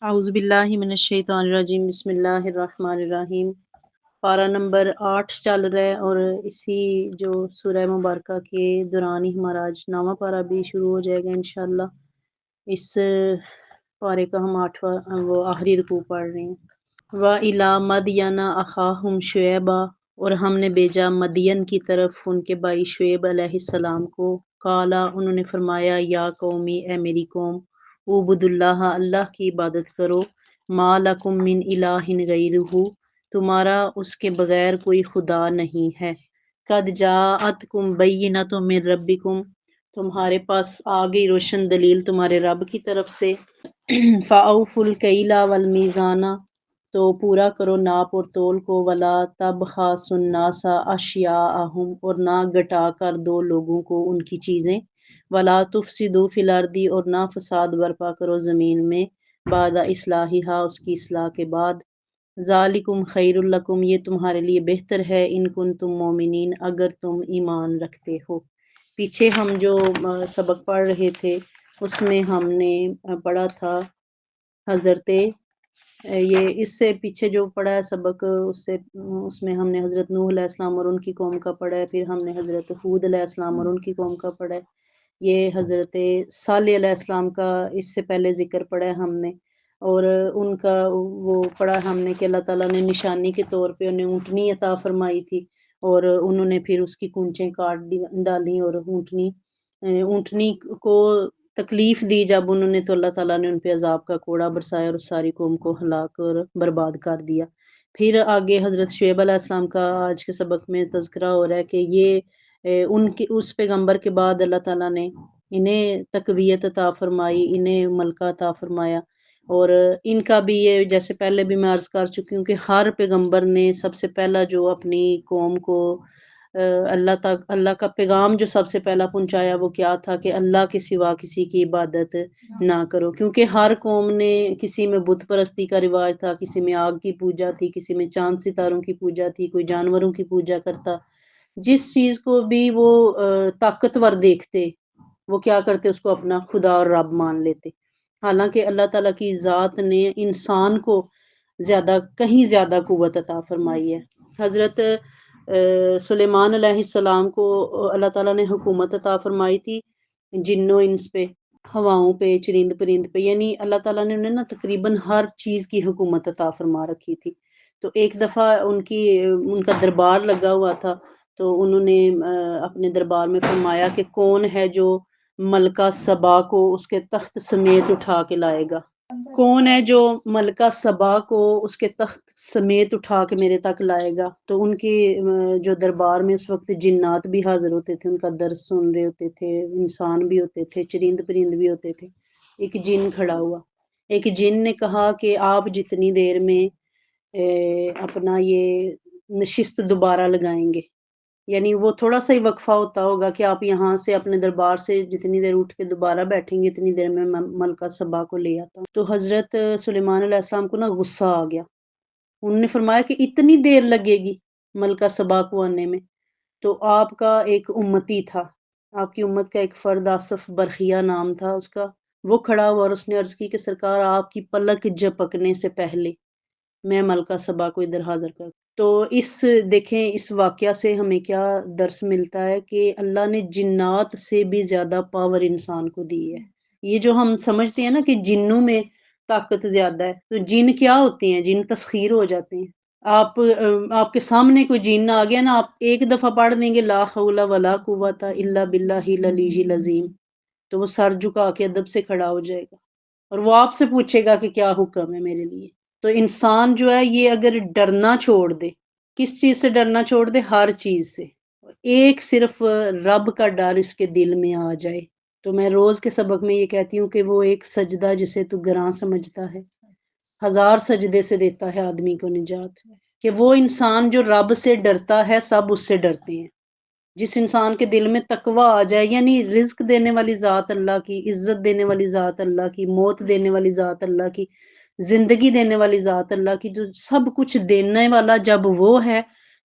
اعوذ باللہ من الشیطان الرجیم، بسم اللہ الرحمن الرحیم۔ پارہ نمبر 8 چل رہا ہے اور اسی جو سورہ مبارکہ کے دوران ہی ہمارا آج نواں پارہ بھی شروع ہو جائے گا انشاءاللہ۔ اس پارے کا ہم 8واں وہ آخری رکوع پڑھ رہے ہیں۔ وَإِلَىٰ مَدْيَنَ أَخَاهُمْ شُعَيْبًا، اور ہم نے بھیجا مدین کی طرف ان کے بھائی شعیب علیہ السلام کو۔ قالا، انہوں نے فرمایا، یا قومی، اے میری قوم، اعبدوا اللہ، اللہ کی عبادت کرو، ما لکم من الہ غیرہ، تمہارا اس کے بغیر کوئی خدا نہیں ہے۔ قد جاءتکم بینۃ من ربکم، تمہارے پاس آ گئی روشن دلیل تمہارے رب کی طرف سے۔ فَأَوْفُوا الْكَيْلَ وَالْمِيزَانَ، تو پورا کرو ناپ اور تول کو، ولا تبخسوا الناس اشیاءہم، اور نہ گھٹا کر دو لوگوں کو ان کی چیزیں، ولا تفسدوا فی الارض، اور نہ فساد برپا کرو زمین میں، بعد اصلاحہا، اس کی اصلاح کے بعد۔ ذالکم خیر لکم، یہ تمہارے لیے بہتر ہے، ان کنتم مومنین، اگر تم ایمان رکھتے ہو۔ پیچھے ہم جو سبق پڑھ رہے تھے اس میں ہم نے پڑھا تھا حضرت یہ اس سے پیچھے جو پڑھا ہے سبق اس میں ہم نے حضرت نوح علیہ السلام اور ان کی قوم کا پڑھا ہے، پھر ہم نے حضرت ہود علیہ السلام اور ان کی قوم کا پڑھا ہے، یہ حضرت صالح علیہ السلام کا اس سے پہلے ذکر پڑھا ہے ہم نے، اور ان کا وہ پڑھا ہم نے کہ اللہ تعالیٰ نے نشانی کے طور پہ انہیں اونٹنی عطا فرمائی تھی، اور انہوں نے پھر اس کی کونچیں کاٹ ڈالی، اور اونٹنی کو تکلیف دی جب انہوں نے، تو اللہ تعالیٰ نے ان پہ عذاب کا کوڑا برسایا اور ساری قوم کو ہلاک اور برباد کر دیا۔ پھر آگے حضرت شعیب علیہ السلام کا آج کے سبق میں تذکرہ ہو رہا ہے کہ یہ ان کی اس پیغمبر کے بعد اللہ تعالیٰ نے انہیں تقویت عطا فرمائی، انہیں ملکہ عطا فرمایا، اور ان کا بھی یہ جیسے پہلے بھی میں عرض کر چکی ہوں کہ ہر پیغمبر نے سب سے پہلا جو اپنی قوم کو اللہ کا پیغام جو سب سے پہلا پہنچایا وہ کیا تھا کہ اللہ کے سوا کسی کی عبادت نہ کرو، کیونکہ ہر قوم نے کسی میں بت پرستی کا رواج تھا، کسی میں آگ کی پوجا تھی، کسی میں چاند ستاروں کی پوجا تھی، کوئی جانوروں کی پوجا کرتا، جس چیز کو بھی وہ طاقتور دیکھتے وہ کیا کرتے، اس کو اپنا خدا اور رب مان لیتے، حالانکہ اللہ تعالیٰ کی ذات نے انسان کو کہیں زیادہ قوت عطا فرمائی ہے۔ حضرت سلیمان علیہ السلام کو اللہ تعالیٰ نے حکومت عطا فرمائی تھی جنوں انس پہ، ہواؤں پہ، چرند پرند پہ، یعنی اللہ تعالیٰ نے انہیں نا تقریباً ہر چیز کی حکومت عطا فرما رکھی تھی۔ تو ایک دفعہ ان کا دربار لگا ہوا تھا، تو انہوں نے اپنے دربار میں فرمایا کہ کون ہے جو ملکہ سبا کو اس کے تخت سمیت اٹھا کے لائے گا، کون ہے جو ملکہ سبا کو اس کے تخت سمیت اٹھا کے میرے تک لائے گا۔ تو ان کی جو دربار میں اس وقت جنات بھی حاضر ہوتے تھے، ان کا درس سن رہے ہوتے تھے، انسان بھی ہوتے تھے، چرند پرند بھی ہوتے تھے۔ ایک جن کھڑا ہوا، ایک جن نے کہا کہ آپ جتنی دیر میں اپنا یہ نشست دوبارہ لگائیں گے، یعنی وہ تھوڑا سا ہی وقفہ ہوتا ہوگا کہ آپ یہاں سے اپنے دربار سے جتنی دیر اٹھ کے دوبارہ بیٹھیں گے اتنی دیر میں ملکہ سبا کو لے آتا ہوں۔ تو حضرت سلیمان علیہ السلام کو نا غصہ آ گیا، انہوں نے فرمایا کہ اتنی دیر لگے گی ملکہ سبا کو آنے میں؟ تو آپ کا ایک امتی تھا، آپ کی امت کا ایک فرد آصف برخیہ نام تھا اس کا، وہ کھڑا ہوا اور اس نے عرض کی کہ سرکار آپ کی پلک جھپکنے سے پہلے میں ملکہ سبا کو ادھر حاضر کر۔ تو دیکھیں اس واقعہ سے ہمیں کیا درس ملتا ہے کہ اللہ نے جنات سے بھی زیادہ پاور انسان کو دی ہے۔ یہ جو ہم سمجھتے ہیں نا کہ جنوں میں طاقت زیادہ ہے، تو جن کیا ہوتے ہیں؟ جن تسخیر ہو جاتے ہیں۔ آپ کے سامنے کوئی جن آ گیا نا، آپ ایک دفعہ پڑھ دیں گے لا حول ولا قوت الا باللہ العلی العظیم، تو وہ سر جھکا کے ادب سے کھڑا ہو جائے گا اور وہ آپ سے پوچھے گا کہ کیا حکم ہے میرے لیے۔ تو انسان جو ہے یہ اگر ڈرنا چھوڑ دے، کس چیز سے ڈرنا چھوڑ دے؟ ہر چیز سے، ایک صرف رب کا ڈر اس کے دل میں آ جائے، تو میں روز کے سبق میں یہ کہتی ہوں کہ وہ ایک سجدہ جسے تو گراں سمجھتا ہے 1000 سجدے سے دیتا ہے آدمی کو نجات، کہ وہ انسان جو رب سے ڈرتا ہے سب اس سے ڈرتے ہیں۔ جس انسان کے دل میں تقوی آ جائے، یعنی رزق دینے والی ذات اللہ کی، عزت دینے والی ذات اللہ کی، موت دینے والی ذات اللہ کی، زندگی دینے والی ذات اللہ کی، جو سب کچھ دینے والا جب وہ ہے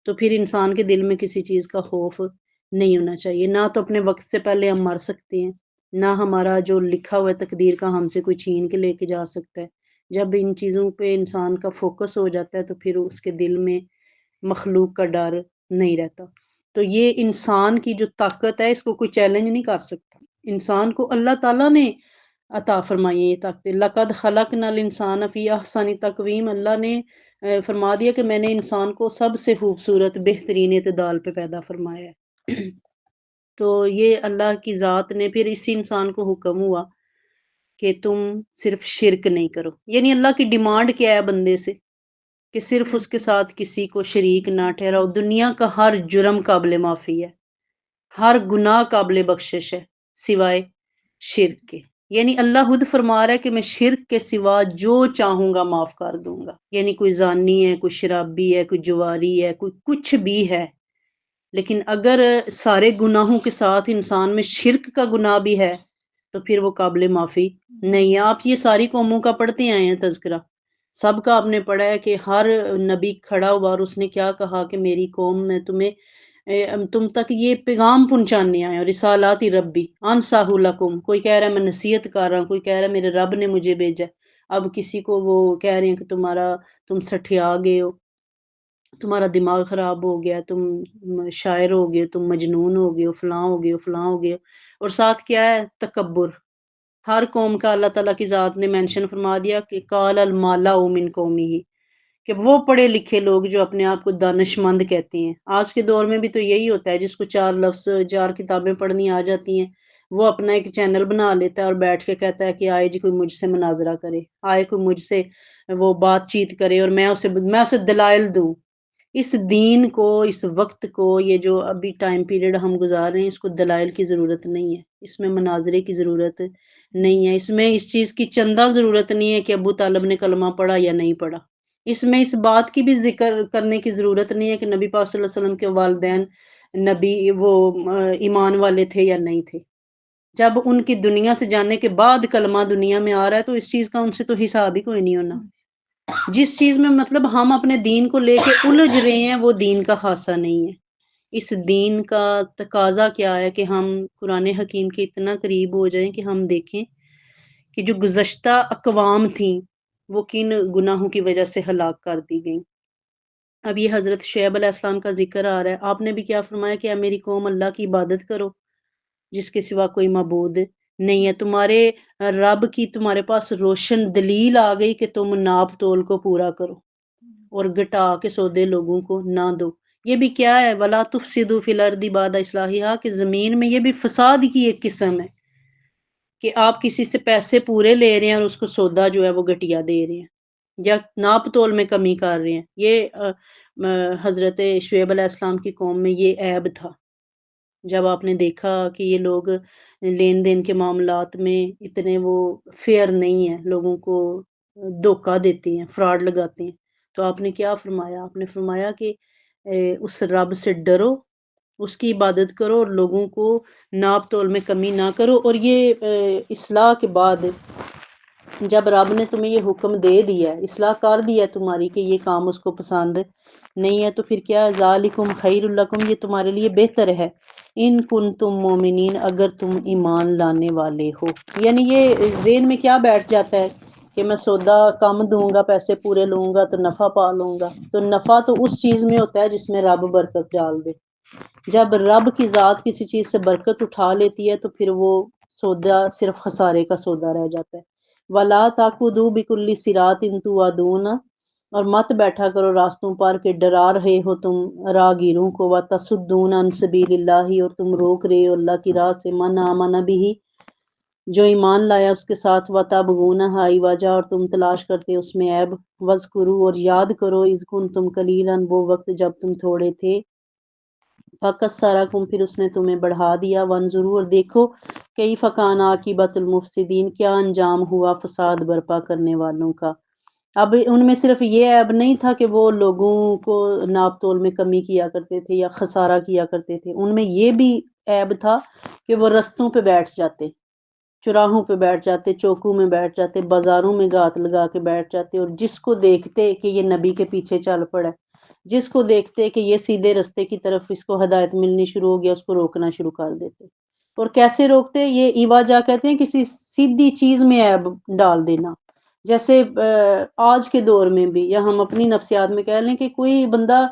تو پھر انسان کے دل میں کسی چیز کا خوف نہیں ہونا چاہیے۔ نہ تو اپنے وقت سے پہلے ہم مر سکتے ہیں، نہ ہمارا جو لکھا ہوا ہے تقدیر کا ہم سے کوئی چھین کے لے کے جا سکتا ہے، جب ان چیزوں پہ انسان کا فوکس ہو جاتا ہے تو پھر اس کے دل میں مخلوق کا ڈر نہیں رہتا۔ تو یہ انسان کی جو طاقت ہے اس کو کوئی چیلنج نہیں کر سکتا۔ انسان کو اللہ تعالیٰ نے عطا فرمائی ہے یہ طاقتیں۔ لقد خلقنا الانسان فی احسن تقویم، اللہ نے فرما دیا کہ میں نے انسان کو سب سے خوبصورت بہترین اعتدال پہ پیدا فرمایا ہے۔ تو یہ اللہ کی ذات نے پھر اسی انسان کو حکم ہوا کہ تم صرف شرک نہیں کرو، یعنی اللہ کی ڈیمانڈ کیا ہے بندے سے کہ صرف اس کے ساتھ کسی کو شریک نہ ٹھہراؤ۔ دنیا کا ہر جرم قابل معافی ہے، ہر گناہ قابل بخشش ہے سوائے شرک کے۔ یعنی اللہ خود فرما رہا ہے کہ میں شرک کے سوا جو چاہوں گا معاف کر دوں گا۔ یعنی کوئی زانی ہے، کوئی شرابی ہے، کوئی جواری ہے، کوئی کچھ بھی ہے، لیکن اگر سارے گناہوں کے ساتھ انسان میں شرک کا گناہ بھی ہے تو پھر وہ قابل معافی نہیں ہے۔ آپ یہ ساری قوموں کا پڑھتے آئے ہیں تذکرہ، سب کا آپ نے پڑھا ہے کہ ہر نبی کھڑا ہوا اور اس نے کیا کہا کہ میری قوم میں تم تک یہ پیغام پہنچانے آئے اور رسالات ربی انصاح لکم، کوئی کہہ رہا ہے میں نصیحت کر رہا ہوں، کوئی کہہ رہا ہے میرے رب نے مجھے بھیجا ہے۔ اب کسی کو وہ کہہ رہے ہیں کہ تم سٹھیا گئے ہو، تمہارا دماغ خراب ہو گیا، تم شاعر ہو گئے، تم مجنون ہو گئے ہو، فلاں ہو گئے ہو، فلاں ہو گئے ہو۔ اور ساتھ کیا ہے؟ تکبر۔ ہر قوم کا اللہ تعالیٰ کی ذات نے مینشن فرما دیا کہ قال المالا من قومی ہی، کہ وہ پڑھے لکھے لوگ جو اپنے آپ کو دانش مند کہتے ہیں۔ آج کے دور میں بھی تو یہی ہوتا ہے، جس کو 4 لفظ 4 کتابیں پڑھنی آ جاتی ہیں وہ اپنا ایک چینل بنا لیتا ہے اور بیٹھ کے کہتا ہے کہ آئے جی کوئی مجھ سے مناظرہ کرے، آئے کوئی مجھ سے وہ بات چیت کرے اور میں اسے دلائل دوں۔ اس دین کو، اس وقت کو، یہ جو ابھی ٹائم پیریڈ ہم گزار رہے ہیں، اس کو دلائل کی ضرورت نہیں ہے، اس میں مناظرے کی ضرورت نہیں ہے، اس میں اس چیز کی چندہ ضرورت نہیں ہے کہ ابو طالب نے کلمہ پڑھا یا نہیں پڑھا۔ اس میں اس بات کی بھی ذکر کرنے کی ضرورت نہیں ہے کہ نبی پاک صلی اللہ علیہ وسلم کے والدین نبی وہ ایمان والے تھے یا نہیں تھے۔ جب ان کی دنیا سے جانے کے بعد کلمہ دنیا میں آ رہا ہے تو اس چیز کا ان سے تو حساب ہی کوئی نہیں ہونا۔ جس چیز میں مطلب ہم اپنے دین کو لے کے الجھ رہے ہیں وہ دین کا خاصہ نہیں ہے۔ اس دین کا تقاضا کیا ہے کہ ہم قرآن حکیم کے اتنا قریب ہو جائیں کہ ہم دیکھیں کہ جو گزشتہ اقوام تھیں وہ کن گناہوں کی وجہ سے ہلاک کر دی گئیں۔ اب یہ حضرت شعیب علیہ السلام کا ذکر آ رہا ہے، آپ نے بھی کیا فرمایا کہ اے میری قوم اللہ کی عبادت کرو جس کے سوا کوئی معبود نہیں ہے۔ تمہارے رب کی تمہارے پاس روشن دلیل آ گئی کہ تم ناپ تول کو پورا کرو اور گٹا کے سودے لوگوں کو نہ دو۔ یہ بھی کیا ہے؟ وَلَا تُفْسِدُوا فِي الْأَرْضِ بَعْدَ إِصْلَاحِهَا، کہ زمین میں یہ بھی فساد کی ایک قسم ہے کہ آپ کسی سے پیسے پورے لے رہے ہیں اور اس کو سودا جو ہے وہ گٹیا دے رہے ہیں یا ناپ تول میں کمی کر رہے ہیں۔ یہ حضرت شعیب علیہ السلام کی قوم میں یہ عیب تھا۔ جب آپ نے دیکھا کہ یہ لوگ لین دین کے معاملات میں اتنے وہ فیئر نہیں ہیں، لوگوں کو دھوکہ دیتے ہیں، فراڈ لگاتے ہیں، تو آپ نے کیا فرمایا؟ آپ نے فرمایا کہ اس رب سے ڈرو، اس کی عبادت کرو اور لوگوں کو ناپ تول میں کمی نہ کرو۔ اور یہ اصلاح کے بعد جب رب نے تمہیں یہ حکم دے دیا ہے، اصلاح کر دیا ہے تمہاری کہ یہ کام اس کو پسند نہیں ہے، تو پھر کیا؟ ذالکم خیر لکم، یہ تمہارے لیے بہتر ہے، ان کنتم مومنین، اگر تم ایمان لانے والے ہو۔ یعنی یہ ذہن میں کیا بیٹھ جاتا ہے کہ میں سودا کم دوں گا، پیسے پورے لوں گا تو نفع پا لوں گا۔ تو نفع تو اس چیز میں ہوتا ہے جس میں رب برکت ڈال دے۔ جب رب کی ذات کسی چیز سے برکت اٹھا لیتی ہے تو پھر وہ سودا صرف خسارے کا سودا رہ جاتا ہے۔ وَلَا تَقْعُدُوا بِكُلِّ صِرَاطٍ تُوعَدُونَ، اور مت بیٹھا کرو راستوں پر کہ ڈرا رہے ہو تم راہگیروں کو، وَتَصُدُّونَ عَن سَبِيلِ اللَّهِ، اور تم روک رہے ہو اللہ کی راہ سے، مَنْ آمَنَ بِهِ، جو ایمان لایا اس کے ساتھ، وَتَبْغُونَهَا عِوَجًا، اور تم تلاش کرتے اس میں عیب، وَاذْكُرُوا، اور یاد کرو، اذ کنتم قلیلا، وہ وقت جب تم تھوڑے تھے، فَكَسَّرَكُم، پھر اس نے تمہیں بڑھا دیا، وَانظُرُوا، اور دیکھو، کیف کان عاقبۃ المفسدین، کیا انجام ہوا فساد برپا کرنے والوں کا۔ اب ان میں صرف یہ عیب نہیں تھا کہ وہ لوگوں کو ناپ تول میں کمی کیا کرتے تھے یا خسارہ کیا کرتے تھے، ان میں یہ بھی عیب تھا کہ وہ رستوں پہ بیٹھ جاتے، چراہوں پہ بیٹھ جاتے، چوکوں میں بیٹھ جاتے، بازاروں میں گات لگا کے بیٹھ جاتے، اور جس کو دیکھتے کہ یہ نبی کے پیچھے چل پڑا ہے، جس کو دیکھتے کہ یہ سیدھے رستے کی طرف اس کو ہدایت ملنی شروع ہو گیا، اس کو روکنا شروع کر دیتے۔ اور کیسے روکتے؟ یہ ایواجا کہتے ہیں، کسی سیدھی چیز میں عیب ڈال دینا، جیسے آج کے دور میں بھی، یا ہم اپنی نفسیات میں کہہ لیں کہ کوئی بندہ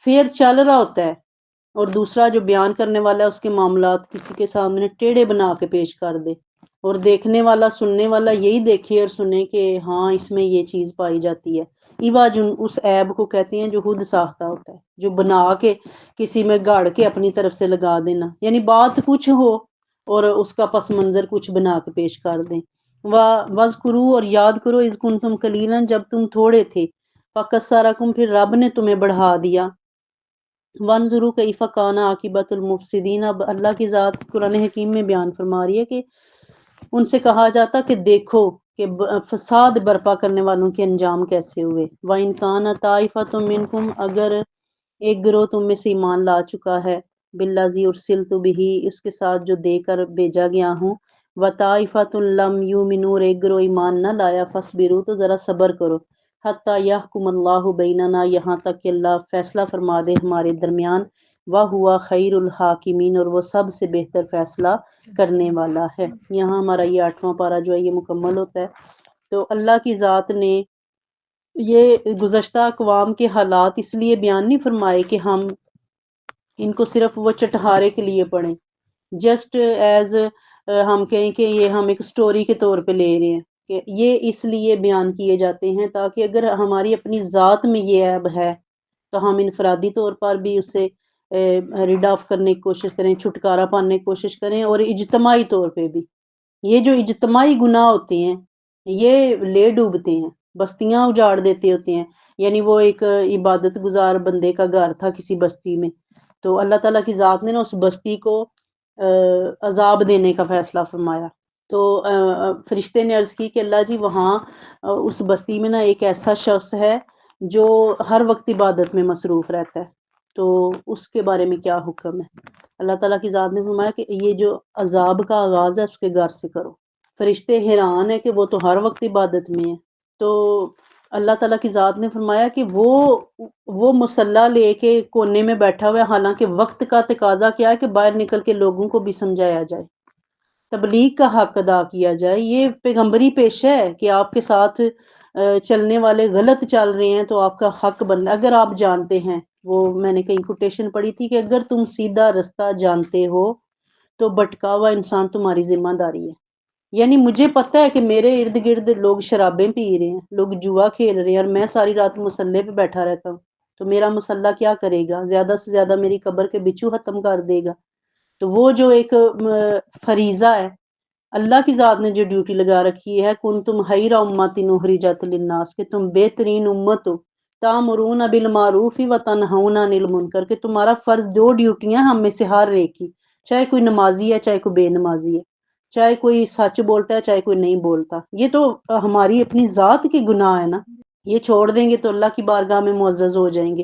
فیئر چل رہا ہوتا ہے اور دوسرا جو بیان کرنے والا ہے اس کے معاملات کسی کے سامنے ٹیڑھے بنا کے پیش کر دے، اور دیکھنے والا سننے والا یہی دیکھے اور سنے کہ ہاں اس میں یہ چیز پائی جاتی ہے۔ ایوا جو اس عیب کو کہتے ہیں جو خود ساختہ ہوتا ہے، جو بنا کے کسی میں گاڑ کے اپنی طرف سے لگا دینا، یعنی بات کچھ ہو اور اس کا پس منظر کچھ بنا کے پیش کر دیں۔ وَاذْکُرُوا اور یاد کرو اذ کنتم قلیلا جب تم تھوڑے تھے، فَکَثَّرَکُم پھر رب نے تمہیں بڑھا دیا، وَانظُرُوا کیف کان عاقبۃ المفسدین۔ اب اللہ کی ذات قرآن حکیم میں بیان فرما رہی ہے کہ ان سے کہا جاتا کہ دیکھو کہ فساد برپا کرنے والوں کے انجام کیسے ہوئے۔ وَإِنْ كَانَ طَائِفَةٌ مِّنْكُمْ اگر ایک گروہ تم میں سے ایمان لا چکا ہے، بالذی ارسلت بہ اس کے ساتھ جو دے کر بھیجا گیا ہوں، وطائفۃ لم یؤمنوا اور ایک گروہ ایمان نہ لایا، فاصبروا تو ذرا صبر کرو، حتی یحکم اللہ بیننا یہاں تک کہ اللہ فیصلہ فرما دے ہمارے درمیان، وہو خیر الحاکمین اور وہ سب سے بہتر فیصلہ کرنے والا ہے۔ یہاں ہمارا یہ 8واں پارہ جو ہے یہ مکمل ہوتا ہے۔ تو اللہ کی ذات نے یہ گزشتہ اقوام کے حالات اس لیے بیان نہیں فرمائے کہ ہم ان کو صرف وہ چٹہارے کے لیے پڑھیں، جسٹ ایز ہم کہیں کہ یہ ہم ایک سٹوری کے طور پہ لے رہے ہیں کہ یہ اس لیے بیان کیے جاتے ہیں تاکہ اگر ہماری اپنی ذات میں یہ عیب ہے تو ہم انفرادی طور پر بھی اسے ریڈ آف کرنے کی کوشش کریں، چھٹکارا پانے کی کوشش کریں، اور اجتماعی طور پہ بھی یہ جو اجتماعی گناہ ہوتے ہیں یہ لے ڈوبتے ہیں، بستیاں اجاڑ دیتے ہوتے ہیں۔ یعنی وہ ایک عبادت گزار بندے کا گھر تھا کسی بستی میں، تو اللہ تعالیٰ کی ذات نے نا اس بستی کو عذاب دینے کا فیصلہ فرمایا۔ تو فرشتے نے عرض کی کہ اللہ جی وہاں اس بستی میں نا ایک ایسا شخص ہے جو ہر وقت عبادت میں مصروف رہتا ہے، تو اس کے بارے میں کیا حکم ہے؟ اللہ تعالیٰ کی ذات نے فرمایا کہ یہ جو عذاب کا آغاز ہے اس کے گھر سے کرو۔ فرشتے حیران ہے کہ وہ تو ہر وقت عبادت میں ہے، تو اللہ تعالیٰ کی ذات نے فرمایا کہ وہ مصلی لے کے کونے میں بیٹھا ہوا ہے، حالانکہ وقت کا تقاضا کیا ہے کہ باہر نکل کے لوگوں کو بھی سمجھایا جائے، تبلیغ کا حق ادا کیا جائے۔ یہ پیغمبری پیشہ ہے کہ آپ کے ساتھ چلنے والے غلط چل رہے ہیں تو آپ کا حق بنتا ہے، اگر آپ جانتے ہیں، وہ میں نے کہیں کوٹیشن پڑھی تھی کہ اگر تم سیدھا رستہ جانتے ہو تو بھٹکا ہوا انسان تمہاری ذمہ داری ہے۔ یعنی مجھے پتہ ہے کہ میرے ارد گرد لوگ شرابیں پی رہے ہیں، لوگ جوا کھیل رہے ہیں، اور میں ساری رات مصلے پہ بیٹھا رہتا ہوں، تو میرا مصلہ کیا کرے گا؟ زیادہ سے زیادہ میری قبر کے بچھو ختم کر دے گا۔ تو وہ جو ایک فریضہ ہے اللہ کی ذات نے جو ڈیوٹی لگا رکھی ہے، کن تم خیر امت اخرجت للناس، کہ تم بہترین امت ہو، تامرون بالمعروف وتنہون عن المنکر، کہ تمہارا فرض دو ڈیوٹیاں ہم میں سے ہر ایک کی، چاہے کوئی نمازی ہے چاہے کوئی بے نمازی ہے، چاہے کوئی سچ بولتا ہے چاہے کوئی نہیں بولتا۔ یہ تو ہماری اپنی ذات کی گناہ ہے نا، یہ چھوڑ دیں گے تو اللہ کی بارگاہ میں معزز ہو جائیں گے،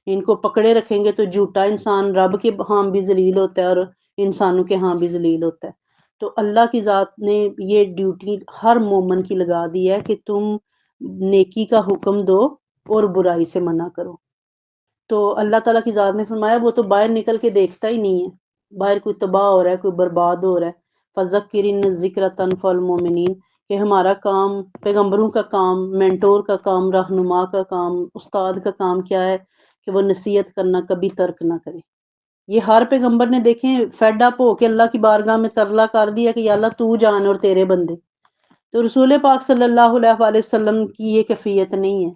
ان کو پکڑے رکھیں گے تو جھوٹا انسان رب کے ہاں بھی ذلیل ہوتا ہے اور انسانوں کے ہاں بھی ذلیل ہوتا ہے۔ تو اللہ کی ذات نے یہ ڈیوٹی ہر مومن کی لگا دی ہے کہ تم نیکی کا حکم دو اور برائی سے منع کرو۔ تو اللہ تعالیٰ کی ذات نے فرمایا وہ تو باہر نکل کے دیکھتا ہی نہیں ہے، باہر کوئی تباہ ہو رہا ہے کوئی برباد ہو رہا ہے۔ فذکر ان الذکر تنفع المؤمنین، کہ ہمارا کام، پیغمبروں کا کام، مینٹور کا کام، رہنما کا کام، استاد کا کام کیا ہے کہ وہ نصیحت کرنا کبھی ترک نہ کرے۔ یہ ہر پیغمبر نے دیکھیں فیڈ اپ ہو کے اللہ کی بارگاہ میں ترلا کر دیا کہ یا اللہ تو جان اور تیرے بندے، تو رسول پاک صلی اللہ علیہ وآلہ وسلم کی یہ کیفیت نہیں ہے۔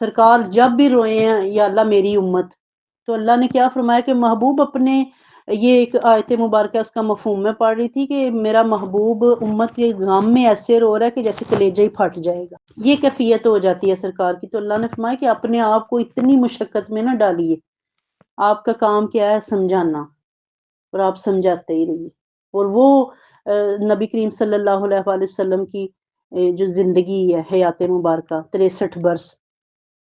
سرکار جب بھی روئے ہیں یا اللہ میری امت، تو اللہ نے کیا فرمایا کہ محبوب اپنے، یہ ایک آیت مبارکہ اس کا مفہوم میں پڑھ رہی تھی کہ میرا محبوب امت کے غم میں ایسے رو رہا ہے کہ جیسے کلیجہ ہی پھٹ جائے گا، یہ کیفیت ہو جاتی ہے سرکار کی۔ تو اللہ نے فرمایا کہ اپنے آپ کو اتنی مشقت میں نہ ڈالیے، آپ کا کام کیا ہے سمجھانا، اور آپ سمجھاتے ہی رہیے۔ اور وہ نبی کریم صلی اللہ علیہ وآلہ وسلم کی جو زندگی ہے حیات مبارکہ 63 برس،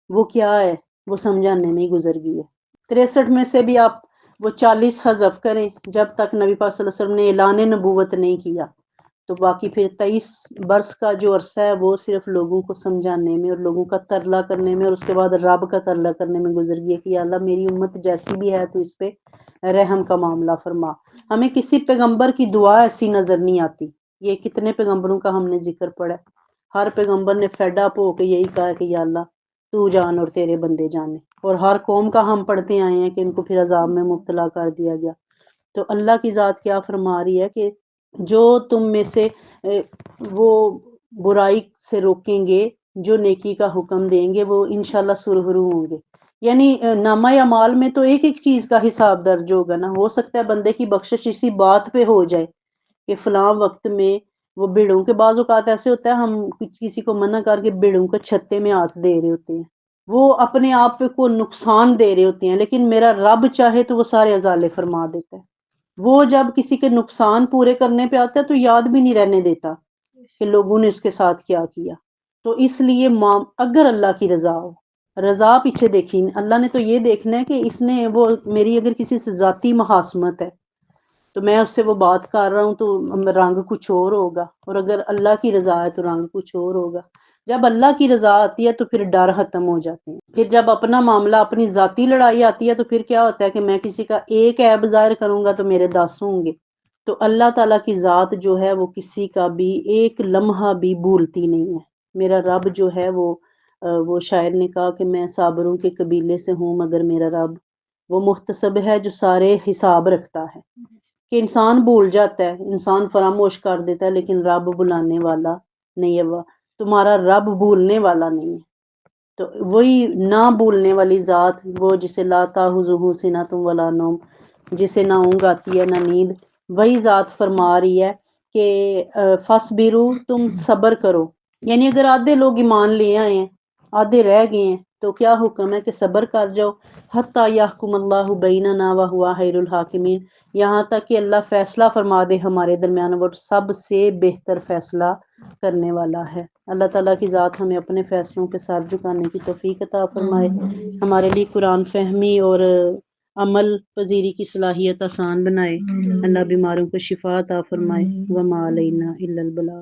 وہ کیا ہے، وہ سمجھانے میں ہی گزر گئی ہے۔ 63 میں سے بھی آپ وہ 40 حذف کریں جب تک نبی پاک صلی اللہ علیہ وسلم نے اعلان نبوت نہیں کیا، تو باقی پھر 23 برس کا جو عرصہ ہے وہ صرف لوگوں کو سمجھانے میں اور لوگوں کا ترلا کرنے میں، اور اس کے بعد رب کا ترلا کرنے میں گزر گئی ہے کہ یا اللہ میری امت جیسی بھی ہے تو اس پہ رحم کا معاملہ فرما۔ ہمیں کسی پیغمبر کی دعا ایسی نظر نہیں آتی، یہ کتنے پیغمبروں کا ہم نے ذکر پڑھا ہے، ہر پیغمبر نے فیڈ اپ ہو کے یہی کہا کہ یا اللہ تو جان اور تیرے بندے جانے، اور ہر قوم کا ہم پڑھتے آئے ہیں کہ ان کو پھر عذاب میں مبتلا کر دیا گیا۔ تو اللہ کی ذات کیا فرما رہی ہے کہ جو تم میں سے وہ برائی سے روکیں گے، جو نیکی کا حکم دیں گے، وہ انشاءاللہ سرخرو ہوں گے۔ یعنی نامہ اعمال میں تو ایک ایک چیز کا حساب درج ہوگا نا، ہو سکتا ہے بندے کی بخشش اسی بات پہ ہو جائے کہ فلاں وقت میں وہ بھیڑوں کے، بعض اوقات ایسے ہوتا ہے ہم کسی کو منع کر کے بھیڑوں کے چھتے میں ہاتھ دے رہے ہوتے ہیں، وہ اپنے آپ پہ کو نقصان دے رہے ہوتے ہیں، لیکن میرا رب چاہے تو وہ سارے ازالے فرما دیتا ہے۔ وہ جب کسی کے نقصان پورے کرنے پہ آتا ہے تو یاد بھی نہیں رہنے دیتا کہ لوگوں نے اس کے ساتھ کیا کیا۔ تو اس لیے اگر اللہ کی رضا ہو، رضا پیچھے دیکھی، اللہ نے تو یہ دیکھنا ہے کہ اس نے وہ میری اگر کسی سے ذاتی مخاصمت ہے تو میں اس سے وہ بات کر رہا ہوں تو رنگ کچھ اور ہوگا، اور اگر اللہ کی رضا ہے تو رنگ کچھ اور ہوگا۔ جب اللہ کی رضا آتی ہے تو پھر ڈر ختم ہو جاتے ہیں۔ پھر جب اپنا معاملہ اپنی ذاتی لڑائی آتی ہے تو پھر کیا ہوتا ہے کہ میں کسی کا ایک عیب ظاہر کروں گا تو میرے 10 ہوں گے۔ تو اللہ تعالیٰ کی ذات جو ہے وہ کسی کا بھی ایک لمحہ بھی بھولتی نہیں ہے۔ میرا رب جو ہے وہ شاعر نے کہا کہ میں صابروں کے قبیلے سے ہوں، مگر میرا رب وہ محتسب ہے جو سارے حساب رکھتا ہے۔ کہ انسان بھول جاتا ہے، انسان فراموش کر دیتا ہے، لیکن رب بلانے والا نہیں ہے، وہ تمہارا رب بھولنے والا نہیں ہے۔ تو وہی نہ بھولنے والی ذات، وہ جسے لا تاخذہ سنۃ ولا نوم، جسے نہ اونگ آتی ہے نہ نیند، وہی ذات فرما رہی ہے کہ فصبروا، تم صبر کرو۔ یعنی اگر آدھے لوگ ایمان لے آئے ہیں، آدھے رہ گئے ہیں، تو کیا حکم ہے کہ صبر کر جاؤ، حتی یحکم اللہ بیننا وہو خیر الحاکمین، یہاں تک کہ اللہ فیصلہ فرما دے ہمارے درمیان، وہ سب سے بہتر فیصلہ کرنے والا ہے۔ اللہ تعالیٰ کی ذات ہمیں اپنے فیصلوں کے سر جھکانے کی توفیق عطا فرمائے، ہمارے لیے قرآن فہمی اور عمل پذیری کی صلاحیت آسان بنائے، اللہ بیماروں کو شفا عطا فرمائے، وما علینا الا البلاغ۔